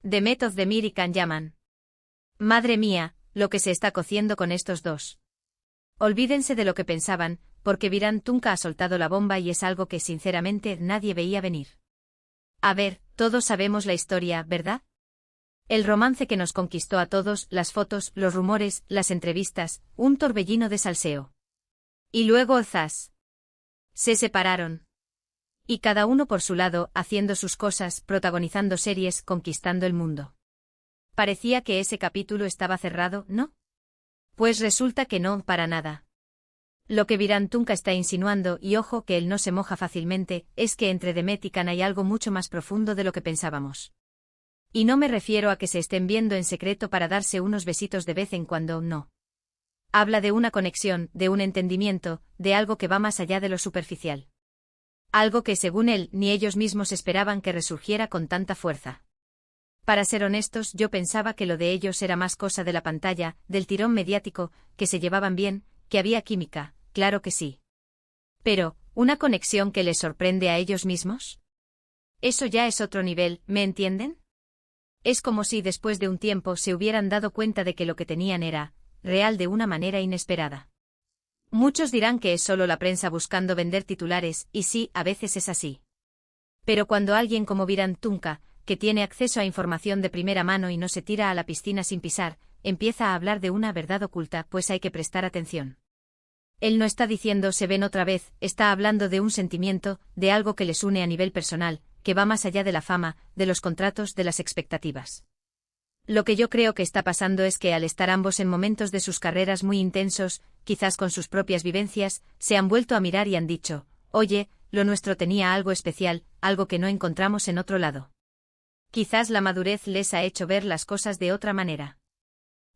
Demet of Demir y Can Yaman. Madre mía, lo que se está cociendo con estos dos. Olvídense de lo que pensaban, porque Viran Tunca ha soltado la bomba y es algo que sinceramente nadie veía venir. A ver, todos sabemos la historia, ¿verdad? El romance que nos conquistó a todos, las fotos, los rumores, las entrevistas, un torbellino de salseo. Y luego zas. Se separaron. Y cada uno por su lado, haciendo sus cosas, protagonizando series, conquistando el mundo. Parecía que ese capítulo estaba cerrado, ¿no? Pues resulta que no, para nada. Lo que Viran Tunca está insinuando, y ojo que él no se moja fácilmente, es que entre Demet y Can hay algo mucho más profundo de lo que pensábamos. Y no me refiero a que se estén viendo en secreto para darse unos besitos de vez en cuando, no. Habla de una conexión, de un entendimiento, de algo que va más allá de lo superficial. Algo que según él ni ellos mismos esperaban que resurgiera con tanta fuerza. Para ser honestos, yo pensaba que lo de ellos era más cosa de la pantalla, del tirón mediático, que se llevaban bien, que había química, claro que sí. Pero, ¿una conexión que les sorprende a ellos mismos? Eso ya es otro nivel, ¿me entienden? Es como si después de un tiempo se hubieran dado cuenta de que lo que tenían era real de una manera inesperada. Muchos dirán que es solo la prensa buscando vender titulares, y sí, a veces es así. Pero cuando alguien como Viran Tunca, que tiene acceso a información de primera mano y no se tira a la piscina sin pisar, empieza a hablar de una verdad oculta, pues hay que prestar atención. Él no está diciendo se ven otra vez, está hablando de un sentimiento, de algo que les une a nivel personal, que va más allá de la fama, de los contratos, de las expectativas. Lo que yo creo que está pasando es que al estar ambos en momentos de sus carreras muy intensos, quizás con sus propias vivencias, se han vuelto a mirar y han dicho, oye, lo nuestro tenía algo especial, algo que no encontramos en otro lado. Quizás la madurez les ha hecho ver las cosas de otra manera.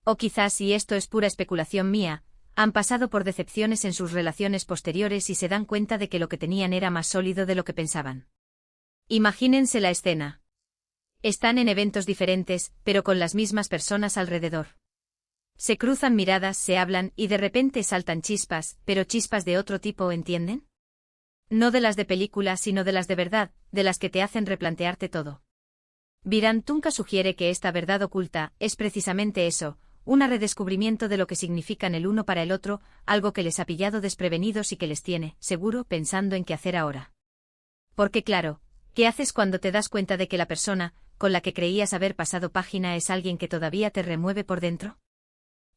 O quizás, y esto es pura especulación mía, han pasado por decepciones en sus relaciones posteriores y se dan cuenta de que lo que tenían era más sólido de lo que pensaban. Imagínense la escena. Están en eventos diferentes, pero con las mismas personas alrededor. Se cruzan miradas, se hablan y de repente saltan chispas, pero chispas de otro tipo, ¿entienden? No de las de película, sino de las de verdad, de las que te hacen replantearte todo. Viran Tunca sugiere que esta verdad oculta es precisamente eso, un redescubrimiento de lo que significan el uno para el otro, algo que les ha pillado desprevenidos y que les tiene, seguro, pensando en qué hacer ahora. Porque claro, ¿qué haces cuando te das cuenta de que la persona con la que creías haber pasado página es alguien que todavía te remueve por dentro?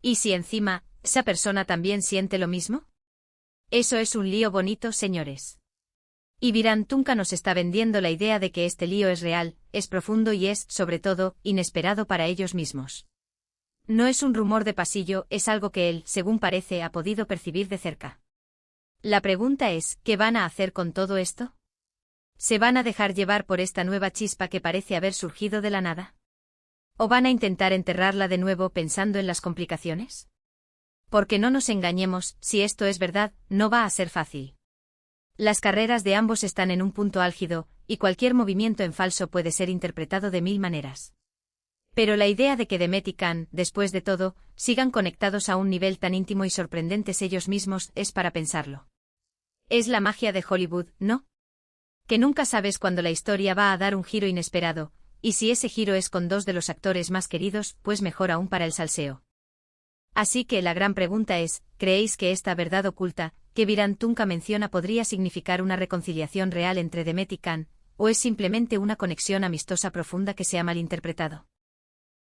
¿Y si encima, esa persona también siente lo mismo? Eso es un lío bonito, señores. Y Viran Tunca nos está vendiendo la idea de que este lío es real, es profundo y es, sobre todo, inesperado para ellos mismos. No es un rumor de pasillo, es algo que él, según parece, ha podido percibir de cerca. La pregunta es, ¿qué van a hacer con todo esto? ¿Se van a dejar llevar por esta nueva chispa que parece haber surgido de la nada? ¿O van a intentar enterrarla de nuevo pensando en las complicaciones? Porque no nos engañemos, si esto es verdad, no va a ser fácil. Las carreras de ambos están en un punto álgido, y cualquier movimiento en falso puede ser interpretado de mil maneras. Pero la idea de que Demet y Can, después de todo, sigan conectados a un nivel tan íntimo y sorprendentes ellos mismos es para pensarlo. Es la magia de Hollywood, ¿no? Que nunca sabes cuándo la historia va a dar un giro inesperado, y si ese giro es con dos de los actores más queridos, pues mejor aún para el salseo. Así que la gran pregunta es, ¿creéis que esta verdad oculta, que Viran Tunca menciona podría significar una reconciliación real entre Demet y Can, o es simplemente una conexión amistosa profunda que se ha malinterpretado?